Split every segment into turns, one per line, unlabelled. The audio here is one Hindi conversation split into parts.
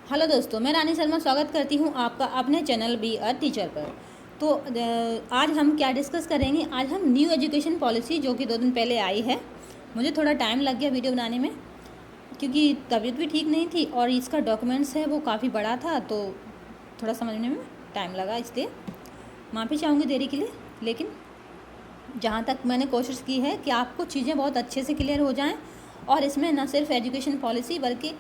हेलो दोस्तों, मैं रानी शर्मा स्वागत करती हूँ आपका अपने चैनल बी अ टीचर पर। तो आज हम क्या डिस्कस करेंगे। आज हम न्यू एजुकेशन पॉलिसी जो कि 2 दिन पहले आई है। मुझे थोड़ा टाइम लग गया वीडियो बनाने में क्योंकि तबीयत भी ठीक नहीं थी और इसका डॉक्यूमेंट्स है वो काफ़ी बड़ा था, तो थोड़ा समझने में टाइम लगा, इसलिए माफ़ी चाहूँगी देरी के लिए। लेकिन जहाँ तक मैंने कोशिश की है कि आपको चीज़ें बहुत अच्छे से क्लियर हो जाएँ और इसमें न सिर्फ एजुकेशन पॉलिसी बल्कि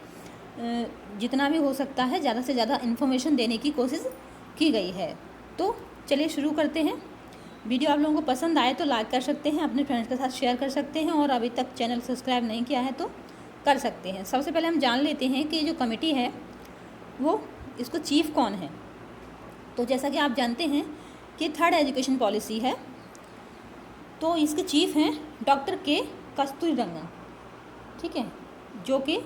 जितना भी हो सकता है ज़्यादा से ज़्यादा इन्फॉर्मेशन देने की कोशिश की गई है। तो चलिए शुरू करते हैं। वीडियो आप लोगों को पसंद आए तो लाइक कर सकते हैं, अपने फ्रेंड्स के साथ शेयर कर सकते हैं और अभी तक चैनल सब्सक्राइब नहीं किया है तो कर सकते हैं। सबसे पहले हम जान लेते हैं कि जो कमेटी है वो इसको चीफ कौन है। तो जैसा कि आप जानते हैं कि 3rd एजुकेशन पॉलिसी है, तो इसके चीफ हैं डॉक्टर के कस्तूरीरंगन, ठीक है, जो कि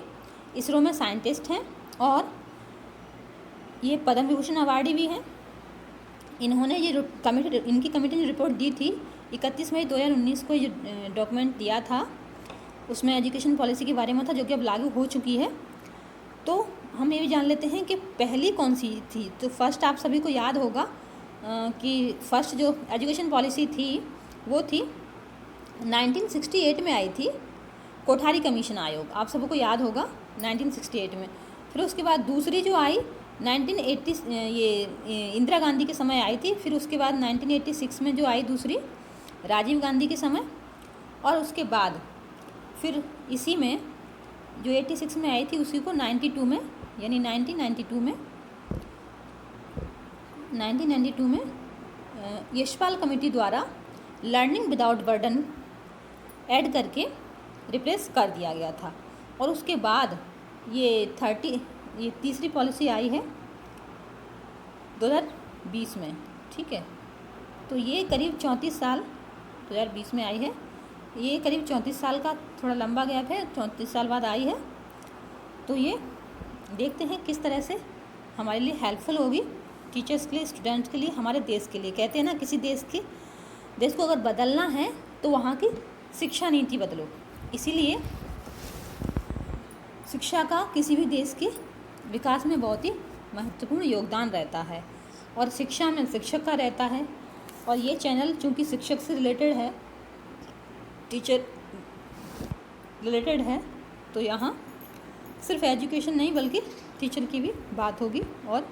इसरो में साइंटिस्ट हैं और ये पद्म विभूषण अवार्डी भी हैं। इन्होंने ये इनकी कमेटी ने रिपोर्ट दी थी 31 मई 2019 को। ये डॉक्यूमेंट दिया था, उसमें एजुकेशन पॉलिसी के बारे में था जो कि अब लागू हो चुकी है। तो हम ये भी जान लेते हैं कि पहली कौन सी थी। तो फर्स्ट आप सभी को याद होगा कि फर्स्ट जो एजुकेशन पॉलिसी थी वो थी 1968 में आई थी, कोठारी कमीशन आयोग, आप सबको याद होगा 1968 में। फिर उसके बाद दूसरी जो आई 1980 ये इंदिरा गांधी के समय आई थी। फिर उसके बाद 1986 में जो आई दूसरी राजीव गांधी के समय, और उसके बाद फिर इसी में जो 86 में आई थी उसी को 92 में यानी 1992 में यशपाल कमेटी द्वारा लर्निंग विदाउट बर्डन ऐड करके रिप्लेस कर दिया गया था। और उसके बाद ये तीसरी पॉलिसी आई है 2020 में, ठीक है। तो ये करीब 34 साल 2020 में आई है, ये करीब 34 साल का थोड़ा लंबा गैप है, 34 साल बाद आई है। तो ये देखते हैं किस तरह से हमारे लिए हेल्पफुल होगी, टीचर्स के लिए, स्टूडेंट्स के लिए, हमारे देश के लिए। कहते हैं ना, किसी देश को अगर बदलना है तो वहाँ की शिक्षा नीति बदलो। इसीलिए शिक्षा का किसी भी देश के विकास में बहुत ही महत्वपूर्ण योगदान रहता है और शिक्षा में शिक्षक का रहता है। और ये चैनल चूँकि शिक्षक से रिलेटेड है, टीचर रिलेटेड है, तो यहाँ सिर्फ एजुकेशन नहीं बल्कि टीचर की भी बात होगी। और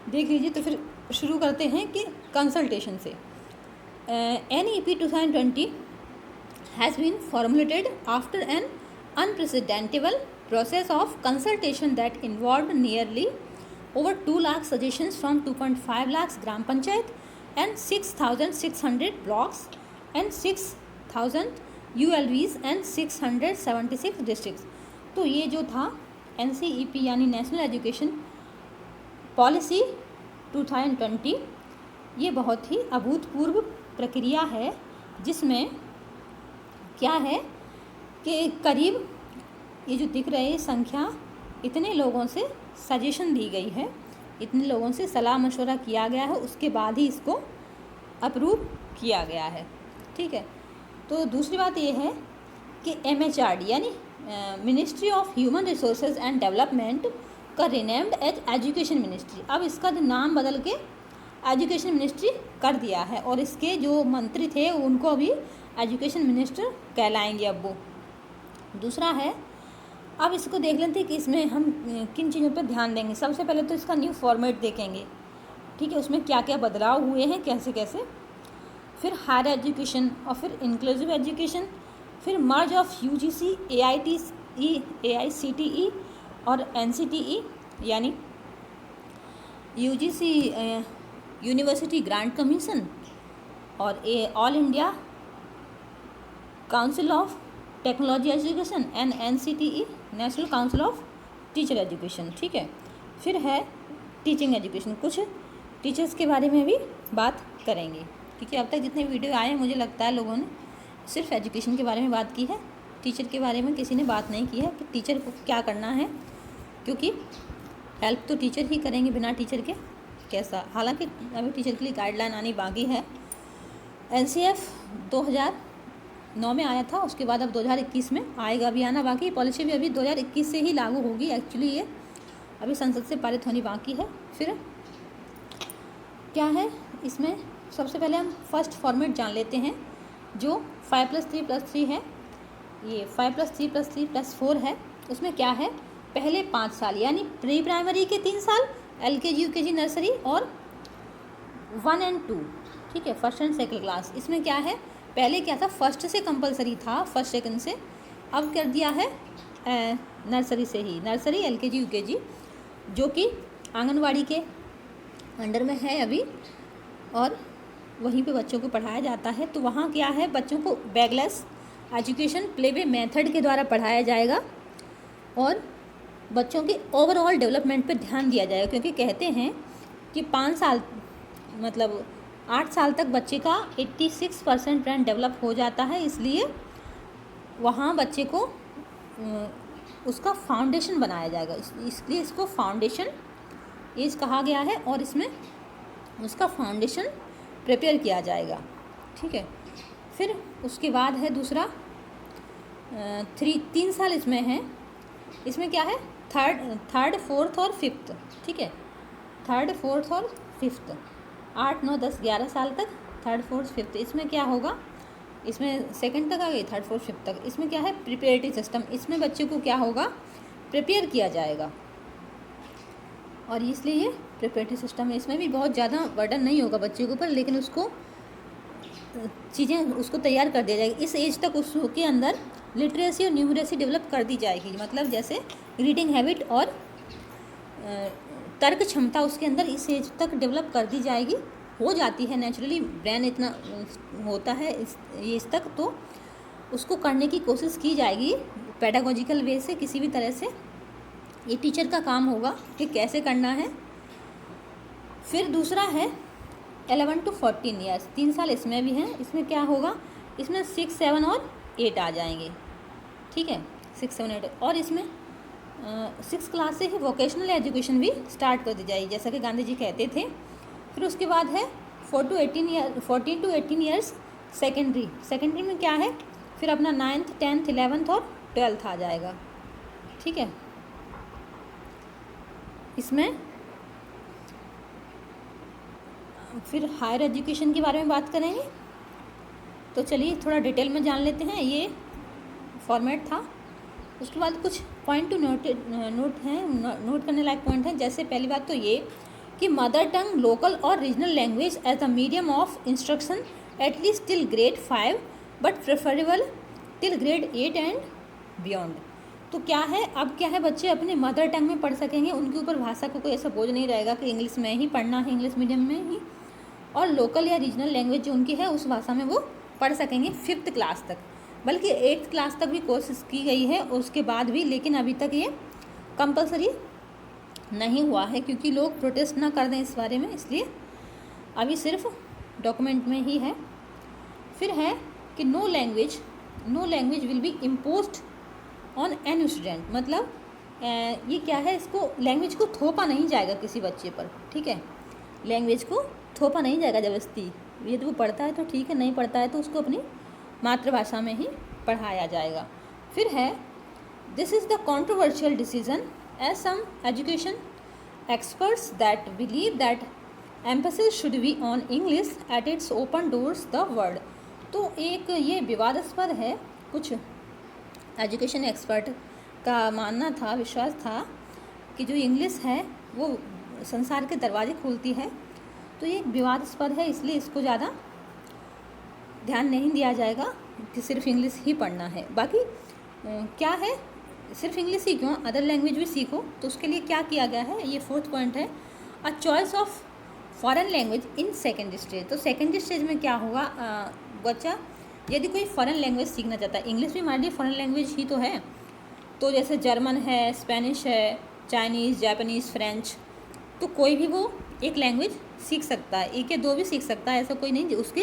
देख लीजिए, तो फिर शुरू करते हैं कि कंसल्टेशन से। NEP 2020 has been formulated after an unprecedented process of consultation that involved nearly over 2 lakh suggestions from 2.5 lakhs gram panchayat and 6,600 blocks and 6,000 ULVs and 676 districts। तो ये जो था NCEP यानी नेशनल एजुकेशन पॉलिसी 2020, ये बहुत ही अभूतपूर्व प्रक्रिया है, जिसमें क्या है कि करीब ये जो दिख रही संख्या, इतने लोगों से सजेशन दी गई है, इतने लोगों से सलाह मशवरा किया गया है, उसके बाद ही इसको अप्रूव किया गया है, ठीक है। तो दूसरी बात ये है कि MHRD यानी ministry of human resources and development का रिनेम्ड एज एजुकेशन मिनिस्ट्री। अब इसका जो नाम बदल के एजुकेशन मिनिस्ट्री कर दिया है और इसके जो मंत्री थे उनको अभी एजुकेशन मिनिस्टर कहलाएंगे अब वो। दूसरा है, अब इसको देख लेते हैं कि इसमें हम किन चीज़ों पर ध्यान देंगे। सबसे पहले तो इसका न्यू फॉर्मेट देखेंगे, ठीक है, उसमें क्या क्या बदलाव हुए हैं, कैसे कैसे। फिर हायर एजुकेशन और फिर इंक्लूसिव एजुकेशन, फिर मर्ज ऑफ UGC, AICTE और NCTE यानी UGC यूनिवर्सिटी ग्रांट कमीशन और all India council of technology education and NCTE national council of teacher education, ठीक है। फिर है टीचिंग एजुकेशन, कुछ टीचर्स के बारे में भी बात करेंगे क्योंकि अब तक जितने वीडियो आए हैं मुझे लगता है लोगों ने सिर्फ एजुकेशन के बारे में बात की है, टीचर के बारे में किसी ने बात नहीं की है कि टीचर को क्या करना है, क्योंकि हेल्प तो टीचर ही करेंगे, बिना टीचर के कैसा। हालांकि अभी टीचर के लिए गाइडलाइन आनी बाकी है। NCF 2009 में आया था, उसके बाद अब 2021 में आएगा, अभी आना बाकी। पॉलिसी भी अभी 2021 से ही लागू होगी एक्चुअली ये, अभी संसद से पारित होनी बाकी है। फिर क्या है इसमें, सबसे पहले हम फर्स्ट फॉर्मेट जान लेते हैं जो 5+3+3 है। ये 5+3+3+4 है। उसमें क्या है, पहले 5 साल यानी प्री प्राइमरी के 3 साल, LKG UKG नर्सरी और 1 और 2, ठीक है, फर्स्ट एंड सेकंड क्लास। इसमें क्या है, पहले क्या था, फर्स्ट से कंपलसरी था, फर्स्ट सेकंड से, अब कर दिया है नर्सरी से ही, नर्सरी LKG UKG जो कि आंगनवाड़ी के अंडर में है अभी, और वहीं पे बच्चों को पढ़ाया जाता है। तो वहाँ क्या है, बच्चों को bagless education play way method के द्वारा पढ़ाया जाएगा और बच्चों के ओवरऑल डेवलपमेंट पे ध्यान दिया जाएगा, क्योंकि कहते हैं कि 5 साल मतलब 8 साल तक बच्चे का 86% ब्रेन डेवलप हो जाता है, इसलिए वहाँ बच्चे को उसका फाउंडेशन बनाया जाएगा, इसलिए इसको फाउंडेशन एज कहा गया है और इसमें उसका फाउंडेशन प्रिपेयर किया जाएगा, ठीक है। फिर उसके बाद है दूसरा 3 साल इसमें है। इसमें क्या है, थर्ड फोर्थ और फिफ्थ, ठीक है, थर्ड फोर्थ और फिफ्थ, 8 9 10 11 साल तक थर्ड फोर्थ फिफ्थ। इसमें क्या होगा, इसमें सेकंड तक आ गई, थर्ड फोर्थ फिफ्थ तक। इसमें क्या है, प्रिपेरेटरी सिस्टम, इसमें बच्चे को क्या होगा, प्रिपेयर किया जाएगा, और इसलिए ये प्रिपेरेटरी सिस्टम है। इसमें भी बहुत ज़्यादा बर्डन नहीं होगा बच्चे के ऊपर, लेकिन उसको चीज़ें उसको तैयार कर दिया जाएगी। इस एज तक उसके अंदर लिटरेसी और न्यूमरेसी डेवलप कर दी जाएगी, मतलब जैसे रीडिंग हैबिट और तर्क क्षमता उसके अंदर इस एज तक डेवलप कर दी जाएगी, हो जाती है नेचुरली, ब्रेन इतना होता है इस एज तक, तो उसको करने की कोशिश की जाएगी पेडागोजिकल वे से, किसी भी तरह से। ये टीचर का काम होगा कि कैसे करना है। फिर दूसरा है 11 to 14 ईयर्स, 3 साल इसमें भी हैं। इसमें क्या होगा, इसमें 6 7 और 8 आ जाएंगे, ठीक है, 6 7 8। और इसमें 6 क्लास से ही वोकेशनल एजुकेशन भी स्टार्ट कर दी जाएगी, जैसा कि गांधी जी कहते थे। फिर उसके बाद है 14 to 18 ईयर्स सेकेंडरी में क्या है, फिर अपना 9th 10th 11th और 12th आ जाएगा, ठीक है। इसमें फिर हायर एजुकेशन के बारे में बात करेंगे, तो चलिए थोड़ा डिटेल में जान लेते हैं। ये फॉर्मेट था। उसके बाद कुछ पॉइंट टू नोट करने लायक पॉइंट हैं। जैसे पहली बात तो ये कि मदर टंग, लोकल और regional language as a medium of instruction at least till grade 5 but preferable till grade 8 and beyond. तो क्या है, अब क्या है, बच्चे अपने मदर टंग में पढ़ सकेंगे, उनके ऊपर भाषा को कोई ऐसा बोझ नहीं रहेगा कि इंग्लिश में ही पढ़ना है, इंग्लिश मीडियम में ही, और लोकल या रीजनल लैंग्वेज जो उनकी है उस भाषा में वो पढ़ सकेंगे 5th क्लास तक, बल्कि 8th क्लास तक भी कोशिश की गई है उसके बाद भी, लेकिन अभी तक ये कंपलसरी नहीं हुआ है क्योंकि लोग प्रोटेस्ट ना कर दें इस बारे में, इसलिए अभी सिर्फ डॉक्यूमेंट में ही है। फिर है कि no language will be imposed on any student, मतलब ये क्या है, इसको लैंग्वेज को थोपा नहीं जाएगा किसी बच्चे पर, ठीक है, लैंग्वेज को थोपा नहीं जाएगा ज़बरदस्ती। ये तो वो पढ़ता है तो ठीक है, नहीं पढ़ता है तो उसको अपनी मातृभाषा में ही पढ़ाया जाएगा। फिर है this is the controversial decision as some education experts that believe that emphasis should be on English at its open doors the world. तो एक ये विवादास्पद है, कुछ एजुकेशन एक्सपर्ट का मानना था, विश्वास था कि जो इंग्लिश है वो संसार के दरवाजे खोलती है, तो ये विवादास्पद है, इसलिए इसको ज़्यादा ध्यान नहीं दिया जाएगा कि सिर्फ इंग्लिश ही पढ़ना है। बाकी क्या है, सिर्फ इंग्लिश ही क्यों, अदर लैंग्वेज भी सीखो। तो उसके लिए क्या किया गया है, ये 4th पॉइंट है, a choice of foreign language in second stage. तो सेकेंड स्टेज में क्या होगा, बच्चा यदि कोई फॉरेन लैंग्वेज सीखना चाहता है, इंग्लिश भी हमारे लिए फॉरेन लैंग्वेज ही तो है, तो जैसे जर्मन है, स्पेनिश है, चाइनीज़, जापानीज़, फ्रेंच, तो कोई भी वो एक लैंग्वेज सीख सकता है, 1 या 2 भी सीख सकता है, ऐसा कोई नहीं। उसकी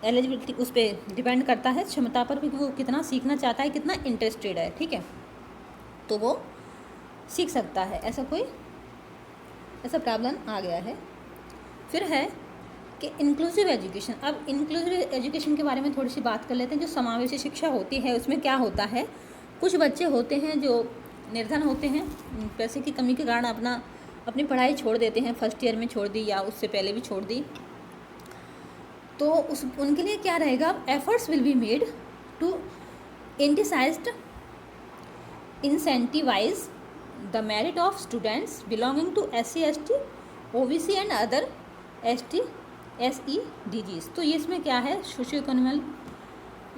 एलिजिबिलिटी उस पर डिपेंड करता है, क्षमता पर भी, वो कितना सीखना चाहता है, कितना इंटरेस्टेड है, ठीक है, तो वो सीख सकता है, ऐसा प्रावधान आ गया है। फिर है कि इंक्लूसिव एजुकेशन। अब इंक्लूसिव एजुकेशन के बारे में थोड़ी सी बात कर लेते हैं। जो समावेशी शिक्षा होती है उसमें क्या होता है, कुछ बच्चे होते हैं जो निर्धन होते हैं, पैसे की कमी के कारण अपनी पढ़ाई छोड़ देते हैं, फर्स्ट ईयर में छोड़ दी या उससे पहले भी छोड़ दी, तो उनके लिए क्या रहेगा, efforts will be made to incentivize the merit of students belonging to SC, ST, OBC and other ST, SEDGs। तो ये इसमें क्या है, सोशियो इकोनॉमिक,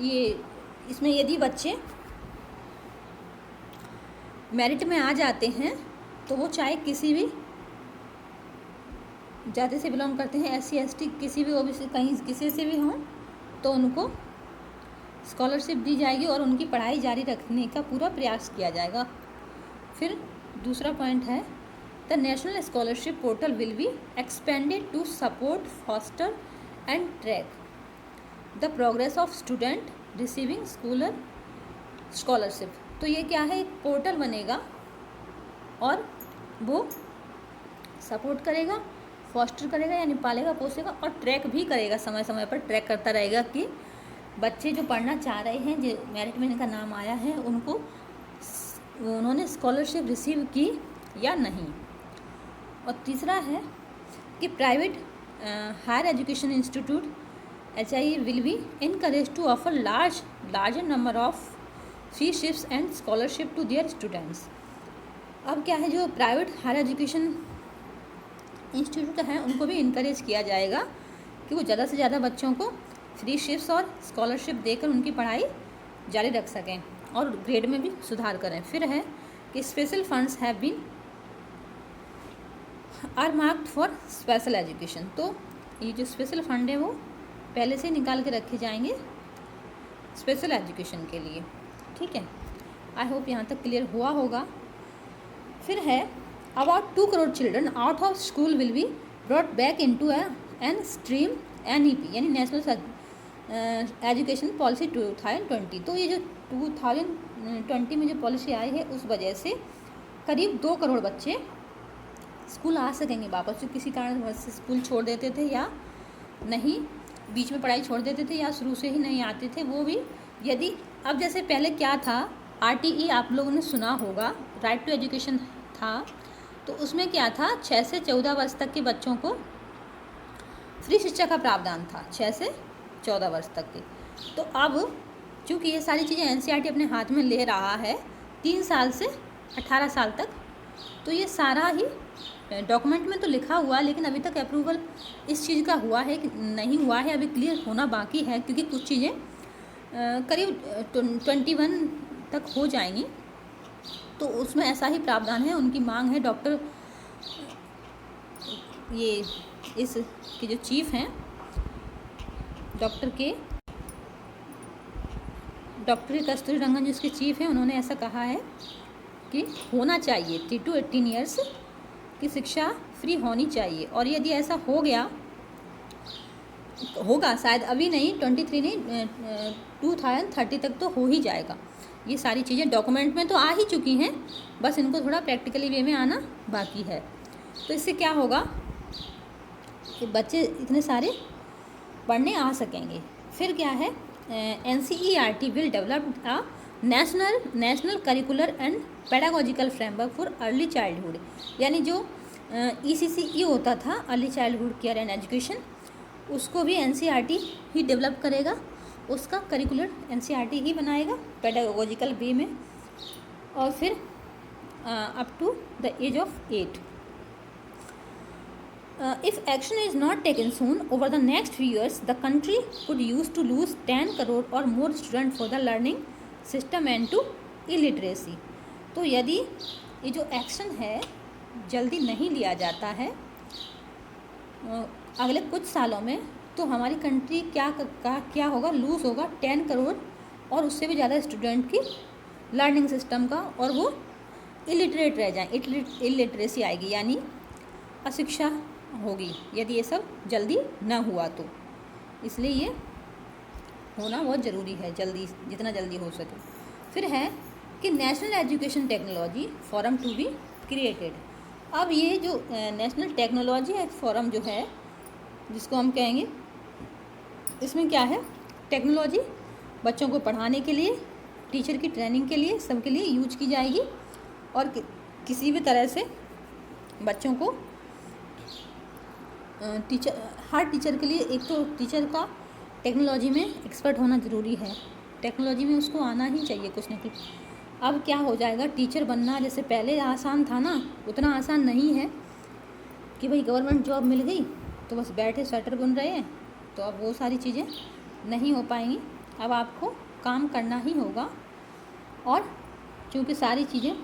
ये इसमें यदि बच्चे मेरिट में आ जाते हैं तो वो चाहे किसी भी जाति से बिलोंग करते हैं, SC, ST, किसी भी OBC, कहीं किसी से भी हों, तो उनको स्कॉलरशिप दी जाएगी और उनकी पढ़ाई जारी रखने का पूरा प्रयास किया जाएगा। फिर दूसरा पॉइंट है, the national scholarship portal will be expanded to support, foster and track the progress of student receiving scholarship. तो ये क्या है, एक पोर्टल बनेगा और वो सपोर्ट करेगा, फॉस्टर करेगा यानी पालेगा पोसेगा, और ट्रैक भी करेगा, समय समय पर ट्रैक करता रहेगा कि बच्चे जो पढ़ना चाह रहे हैं, जो मेरिट में इनका नाम आया है, उन्होंने स्कॉलरशिप रिसीव की या नहीं। और तीसरा है कि private higher education institute HIE will be encourage to offer larger number of freeships and scholarship to their students. अब क्या है, जो प्राइवेट हायर एजुकेशन इंस्टीट्यूट हैं उनको भी इनकरेज किया जाएगा कि वो ज़्यादा से ज़्यादा बच्चों को फ्री शिप्स और स्कॉलरशिप देकर उनकी पढ़ाई जारी रख सकें और ग्रेड में भी सुधार करें। फिर है कि special funds have been earmarked for special education. तो ये जो स्पेशल फंड है वो पहले से निकाल के रखे जाएंगे स्पेशल एजुकेशन के लिए। ठीक है, आई होप यहाँ तक क्लियर हुआ होगा। फिर है about 2 crore children out of school will be brought back into an stream NEP यानी नेशनल एजुकेशन पॉलिसी 2020। तो ये जो 2020 में जो पॉलिसी आई है उस वजह से करीब 2 करोड़ बच्चे स्कूल आ सकेंगे वापस, जो किसी कारण से स्कूल छोड़ देते थे या नहीं, बीच में पढ़ाई छोड़ देते थे या शुरू से ही नहीं आते थे, वो भी यदि अब जैसे पहले क्या था, RTE आप लोगों ने सुना होगा, राइट टू एजुकेशन था, तो उसमें क्या था, 6 से 14 वर्ष तक के बच्चों को फ्री शिक्षा का प्रावधान था, 6 से 14 वर्ष तक के। तो अब चूँकि ये सारी चीज़ें NCERT अपने हाथ में ले रहा है 3 साल से 18 साल तक, तो ये सारा ही डॉक्यूमेंट में तो लिखा हुआ, लेकिन अभी तक अप्रूवल इस चीज़ का हुआ है कि नहीं हुआ है, अभी क्लियर होना बाकी है, क्योंकि कुछ चीज़ें करीब 21 तक हो जाएंगी। तो उसमें ऐसा ही प्रावधान है, उनकी मांग है, डॉक्टर ये इस के जो चीफ हैं डॉक्टर कस्तूरी रंगन जो इसके चीफ हैं, उन्होंने ऐसा कहा है कि होना चाहिए 3 to 18 ईयर्स की शिक्षा फ्री होनी चाहिए। और यदि ऐसा होगा शायद अभी नहीं, 23 नहीं 2030 तक तो हो ही जाएगा। ये सारी चीज़ें डॉक्यूमेंट में तो आ ही चुकी हैं, बस इनको थोड़ा प्रैक्टिकली वे में आना बाकी है। तो इससे क्या होगा कि बच्चे इतने सारे पढ़ने आ सकेंगे। फिर क्या है, NCERT will develop a national curricular and pedagogical framework for early childhood, यानी जो ECCE होता था, early childhood care and education, उसको भी NCERT ही डेवलप करेगा, उसका करिकुलर NCERT ही बनाएगा पेडागोजिकल वे में। और फिर up to the age of 8। If action is not taken soon, over the next few years, the country could use to lose 10 crore or more students for the learning system and to illiteracy। तो यदि ये जो एक्शन है जल्दी नहीं लिया जाता है अगले कुछ सालों में, तो हमारी कंट्री क्या होगा, लूज़ होगा 10 करोड़ और उससे भी ज़्यादा स्टूडेंट की लर्निंग सिस्टम का, और वो इलिटरेट रह जाए, इलिटरेसी आएगी यानी अशिक्षा होगी यदि ये सब जल्दी न हुआ तो। इसलिए ये होना बहुत ज़रूरी है, जल्दी जितना जल्दी हो सके। फिर है कि national education technology forum to be created. अब ये जो नेशनल टेक्नोलॉजी फोरम जो है, जिसको हम कहेंगे, इसमें क्या है, टेक्नोलॉजी बच्चों को पढ़ाने के लिए, टीचर की ट्रेनिंग के लिए, सबके लिए यूज की जाएगी। और किसी भी तरह से बच्चों को हर टीचर के लिए एक तो टीचर का टेक्नोलॉजी में एक्सपर्ट होना ज़रूरी है, टेक्नोलॉजी में उसको आना ही चाहिए कुछ ना कुछ। अब क्या हो जाएगा, टीचर बनना जैसे पहले आसान था ना, उतना आसान नहीं है कि भाई गवर्नमेंट जॉब मिल गई तो बस बैठे स्वेटर बुन रहे हैं, तो अब वो सारी चीज़ें नहीं हो पाएंगी। अब आपको काम करना ही होगा, और क्योंकि सारी चीज़ें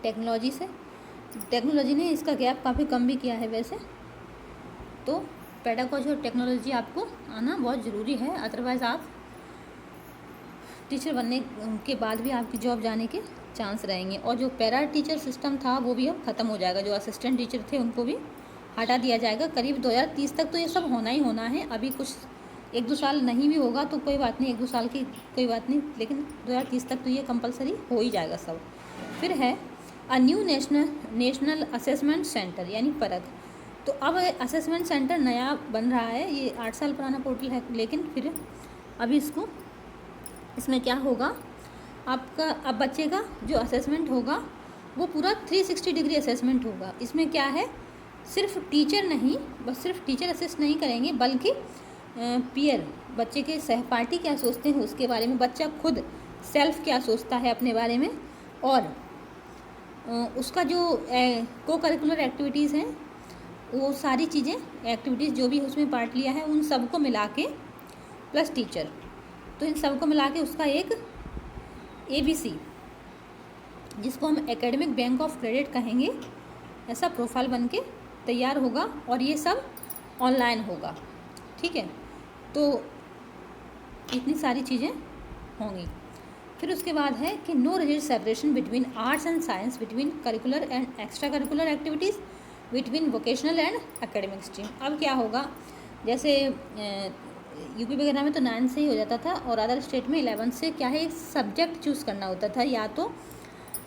टेक्नोलॉजी ने इसका गैप काफ़ी कम भी किया है वैसे, तो पेडागोजी और टेक्नोलॉजी आपको आना बहुत ज़रूरी है, अदरवाइज़ आप टीचर बनने के बाद भी आपकी जॉब जाने के चांस रहेंगे। और जो पैरा टीचर सिस्टम था वो भी अब ख़त्म हो जाएगा, जो असिस्टेंट टीचर थे उनको भी हटा दिया जाएगा। करीब 2030 तक तो ये सब होना ही होना है, अभी कुछ 1-2 साल नहीं भी होगा तो कोई बात नहीं, 1-2 साल की कोई बात नहीं, लेकिन 2030 तक तो ये कंपलसरी हो ही जाएगा सब। फिर है a new national assessment centre यानी परख। तो अब असेसमेंट सेंटर नया बन रहा है, ये 8 साल पुराना पोर्टल है, लेकिन फिर अभी इसमें क्या होगा, आपका अब बच्चे का जो असेसमेंट होगा वो पूरा 360 डिग्री असेसमेंट होगा। इसमें क्या है, सिर्फ टीचर नहीं, बस सिर्फ टीचर असिस्ट नहीं करेंगे, बल्कि पीयर बच्चे के सहपाठी क्या सोचते हैं उसके बारे में, बच्चा खुद सेल्फ क्या सोचता है अपने बारे में, और उसका जो को करिकुलर एक्टिविटीज़ हैं वो सारी चीज़ें एक्टिविटीज़ जो भी उसमें पार्ट लिया है उन सबको मिला के प्लस टीचर, तो इन सबको मिला के उसका एक ABC, जिसको हम एकेडमिक बैंक ऑफ क्रेडिट कहेंगे, ऐसा प्रोफाइल बन के तैयार होगा, और ये सब ऑनलाइन होगा। ठीक है, तो इतनी सारी चीज़ें होंगी। फिर उसके बाद है कि no rigid separation between arts and science, between curricular and extra curricular activities, between vocational and academic stream. अब क्या होगा, जैसे यूपी वगैरह में तो 9 से ही हो जाता था, और अदर स्टेट में 11 से क्या है, सब्जेक्ट चूज़ करना होता था, या तो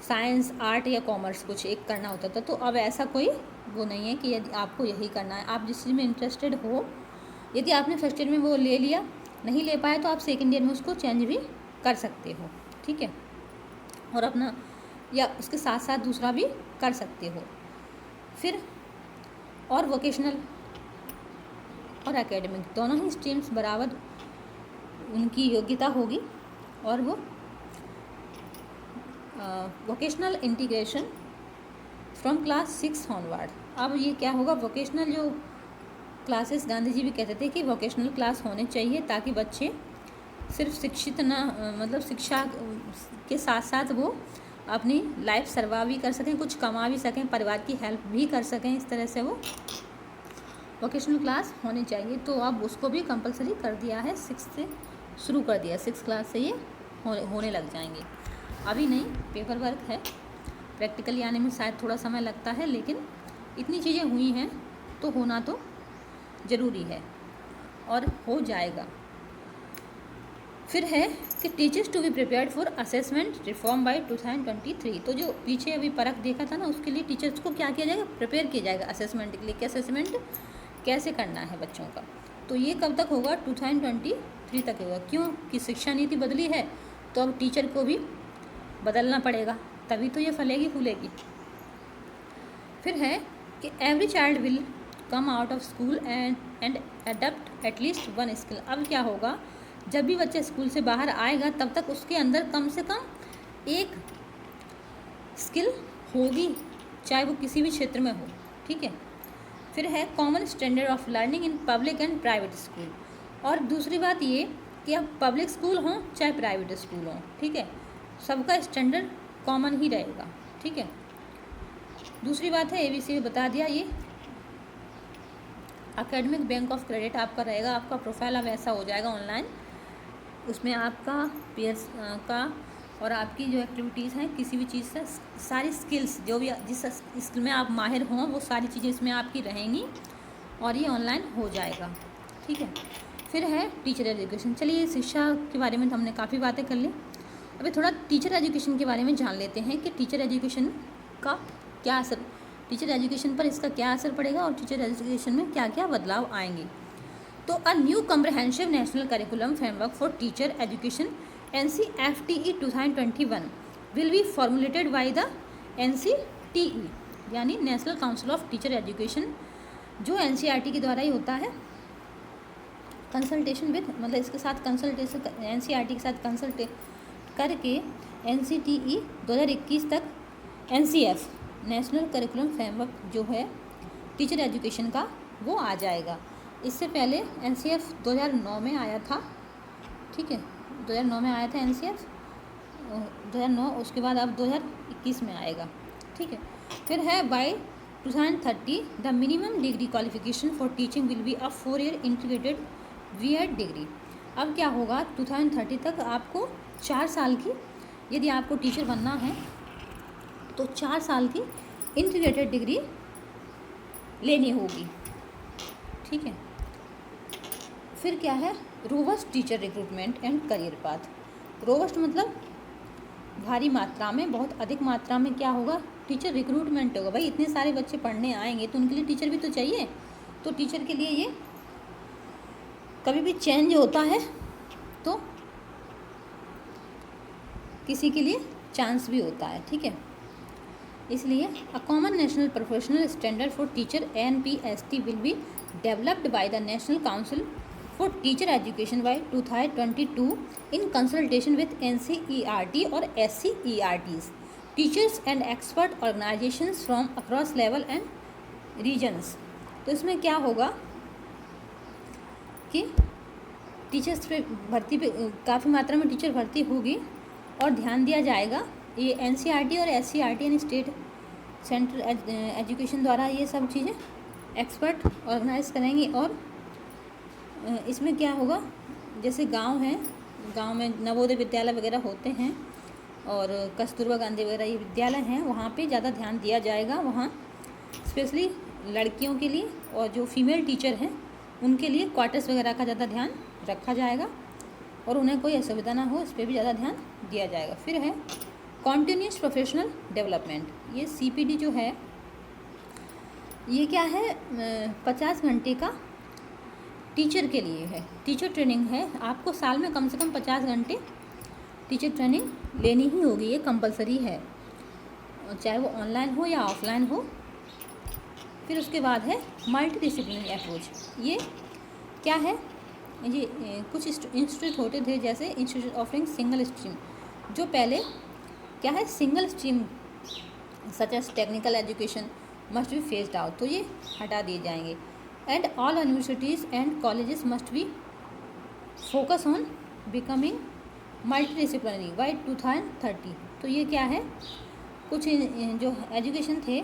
साइंस, आर्ट या कॉमर्स कुछ एक करना होता था। तो अब ऐसा कोई वो नहीं है कि यदि आपको यही करना है, आप जिस चीज़ में इंटरेस्टेड हो, यदि आपने फर्स्ट ईयर में वो ले लिया, नहीं ले पाए तो आप सेकेंड ईयर में उसको चेंज भी कर सकते हो। ठीक है, और अपना या उसके साथ साथ दूसरा भी कर सकते हो। फिर और वोकेशनल और एकेडमिक दोनों ही स्ट्रीम्स बराबर उनकी योग्यता होगी, और वो vocational integration from class 6 onward. अब ये क्या होगा, वोकेशनल जो क्लासेस गांधी जी भी कहते थे कि वोकेशनल क्लास होने चाहिए, ताकि बच्चे सिर्फ शिक्षित ना मतलब शिक्षा के साथ साथ वो अपनी लाइफ सर्वाइव भी कर सकें, कुछ कमा भी सकें, परिवार की हेल्प भी कर सकें, इस तरह से वो वोकेशनल क्लास होनी चाहिए। तो अब उसको भी कंपलसरी कर दिया है, 6 से शुरू कर दिया, 6 क्लास से ये होने लग जाएंगे। अभी नहीं, पेपर वर्क है, प्रैक्टिकली आने में शायद थोड़ा समय लगता है, लेकिन इतनी चीज़ें हुई हैं तो होना तो ज़रूरी है और हो जाएगा। फिर है कि teachers to be prepared for assessment reform by 2023। तो जो पीछे अभी परख देखा था ना, उसके लिए टीचर्स को क्या किया जाएगा, प्रिपेयर किया जाएगा असेसमेंट के लिए, कि असेसमेंट कैसे करना है बच्चों का। तो ये कब तक होगा, 2023 तक होगा। क्यों कि शिक्षा नीति बदली है, तो अब टीचर को भी बदलना पड़ेगा, तभी तो ये फलेगी फूलेगी। फिर है कि every child will come out of school and adapt at least 1 skill. अब क्या होगा, जब भी बच्चा स्कूल से बाहर आएगा तब तक उसके अंदर कम से कम एक स्किल होगी, चाहे वो किसी भी क्षेत्र में हो। ठीक है, फिर है common standard of learning in public and private school. और दूसरी बात ये कि अब पब्लिक स्कूल हों चाहे प्राइवेट स्कूल हों, ठीक है, सबका स्टैंडर्ड कॉमन ही रहेगा। ठीक है, दूसरी बात है ABC बता दिया, ये एकेडमिक बैंक ऑफ क्रेडिट आपका रहेगा, आपका प्रोफाइल अब ऐसा हो जाएगा ऑनलाइन, उसमें आपका पीयर्स का और आपकी जो एक्टिविटीज़ हैं किसी भी चीज़ से सारी स्किल्स, जो भी जिस स्किल में आप माहिर हों वो सारी चीज़ें इसमें आपकी रहेंगी, और ये ऑनलाइन हो जाएगा। ठीक है, फिर है टीचर एजुकेशन। चलिए, शिक्षा के बारे में तो हमने काफ़ी बातें कर ली, अभी थोड़ा टीचर एजुकेशन के बारे में जान लेते हैं कि टीचर एजुकेशन का क्या असर, टीचर एजुकेशन पर इसका क्या असर पड़ेगा, और टीचर एजुकेशन में क्या क्या बदलाव आएंगे। तो a new comprehensive national curriculum framework for teacher education NCFTE 2021 will be formulated by the NCTE यानी national council of teacher education, जो NCERT के द्वारा ही होता है। कंसल्टेशन विद मतलब इसके साथ कंसल्टेशन NCERT के साथ कंसल्ट करके NCTE 2021 तक NCF नेशनल करिकुलम फ्रेमवर्क जो है टीचर एजुकेशन का वो आ जाएगा। इससे पहले NCF 2009 में आया था, ठीक है, 2009 में आया था NCF 2009, उसके बाद अब 2021 में आएगा, ठीक है। फिर है by 2030 the minimum degree qualification for teaching will be a 4 year integrated B.Ed degree. अब क्या होगा, 2030 तक आपको 4 साल की, यदि आपको टीचर बनना है तो 4 साल की इंटीग्रेटेड डिग्री लेनी होगी, ठीक है। फिर क्या है, robust teacher recruitment and career path. Robust मतलब भारी मात्रा में, बहुत अधिक मात्रा में क्या होगा, टीचर रिक्रूटमेंट होगा। भाई इतने सारे बच्चे पढ़ने आएंगे तो उनके लिए टीचर भी तो चाहिए, तो टीचर के लिए ये कभी भी चेंज होता है तो किसी के लिए चांस भी होता है, ठीक है। इसलिए a common national professional standard for teacher NPST will be developed by the national council for teacher education by 2022 in consultation with NCERT और SCERTs, teachers and expert organisations from across level and regions. तो इसमें क्या होगा कि टीचर्स पे भर्ती पे काफ़ी मात्रा में टीचर भर्ती होगी और ध्यान दिया जाएगा। ये NCERT और SCERT यानी स्टेट सेंट्रल एजुकेशन द्वारा ये सब चीज़ें एक्सपर्ट ऑर्गेनाइज करेंगे। और इसमें क्या होगा, जैसे गांव हैं, गांव में नवोदय विद्यालय वगैरह होते हैं और कस्तूरबा गांधी वगैरह ये विद्यालय हैं, वहाँ पे ज़्यादा ध्यान दिया जाएगा। वहाँ स्पेशली लड़कियों के लिए और जो फीमेल टीचर हैं उनके लिए क्वार्टर्स वगैरह का ज़्यादा ध्यान रखा जाएगा और उन्हें कोई असुविधा ना हो, इस पर भी ज़्यादा ध्यान दिया जाएगा। फिर है कॉन्टीन्यूस प्रोफेशनल डेवलपमेंट। ये CPD जो है ये क्या है, 50 घंटे का टीचर के लिए है, टीचर ट्रेनिंग है। आपको साल में कम से कम 50 घंटे टीचर ट्रेनिंग लेनी ही होगी, ये कंपलसरी है, चाहे वो ऑनलाइन हो या ऑफलाइन हो। फिर उसके बाद है मल्टी डिसिप्लिनरी अप्रोच। ये क्या है, ये कुछ इंस्टीट्यूट होते थे जैसे इंस्टीट्यूट ऑफरिंग सिंगल स्ट्रीम, जो पहले क्या है single stream such as technical education must be phased out, तो ये हटा दिए जाएंगे। And all universities and colleges must be focus on becoming multidisciplinary by 2030। तो ये क्या है, कुछ जो एजुकेशन थे,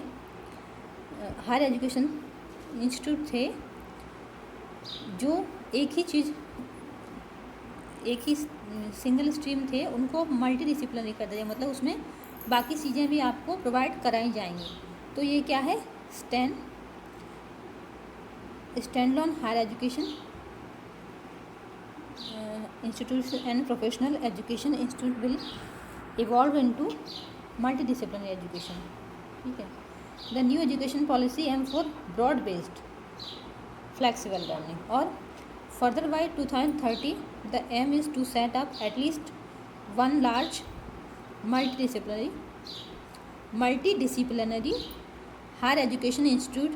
हायर एजुकेशन इंस्टीट्यूट थे जो एक ही चीज़, एक ही सिंगल स्ट्रीम थे, उनको मल्टी डिसिप्लिनरी कर दिया, मतलब उसमें बाकी चीज़ें भी आपको प्रोवाइड कराई जाएंगी। तो ये क्या है, stand on higher education institute and professional education institute will evolve into multi disciplinary education, ठीक है। The new education policy aim for broad based flexible learning. और further by 2030 the aim is to set up at least one large multi disciplinary higher education institute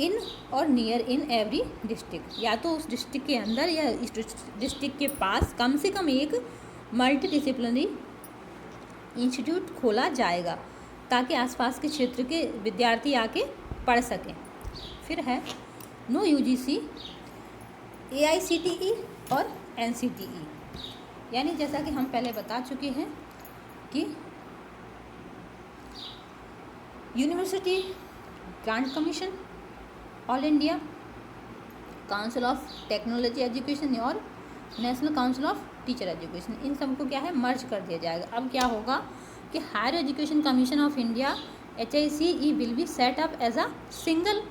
in और नियर इन एवरी डिस्ट्रिक्ट, या तो उस डिस्ट्रिक्ट के अंदर या इस डिस्ट्रिक्ट के पास कम से कम एक मल्टी डिसिप्लिनरी इंस्टीट्यूट खोला जाएगा ताकि आसपास के क्षेत्र के विद्यार्थी आके पढ़ सकें। फिर है नो UGC AICTE और NCTE, यानी जैसा कि हम पहले बता चुके हैं कि university grant commission, all India council of technology education और national council of teacher education, इन सबको क्या है मर्ज कर दिया जाएगा। अब क्या होगा कि higher education commission of India HICE will be set up as a single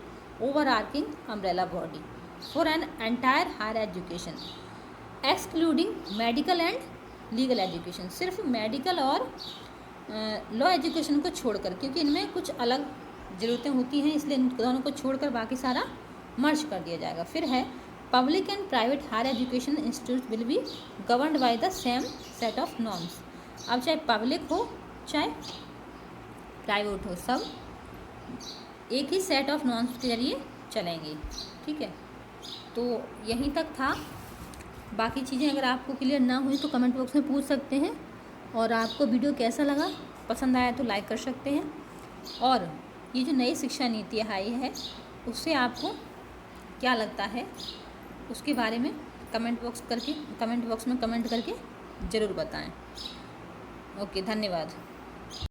overarching umbrella body for an entire higher education excluding medical and legal education. सिर्फ मेडिकल और लॉ एजुकेशन को छोड़कर, क्योंकि इनमें कुछ अलग ज़रूरतें होती हैं, इसलिए इन दोनों को छोड़कर बाकी सारा मर्ज कर दिया जाएगा। फिर है public and private higher education institute will be governed by the same set of norms. अब चाहे पब्लिक हो चाहे प्राइवेट हो, सब एक ही सेट ऑफ नॉर्म्स के जरिए चलेंगे। ठीक है, तो यहीं तक था। बाकी चीज़ें अगर आपको क्लियर ना हुई तो कमेंट बॉक्स में पूछ सकते हैं। और आपको वीडियो कैसा लगा, पसंद आया तो लाइक कर सकते हैं। और ये जो नई शिक्षा नीति आई है उससे आपको क्या लगता है उसके बारे में कमेंट बॉक्स में कमेंट करके ज़रूर बताएं। ओके, धन्यवाद।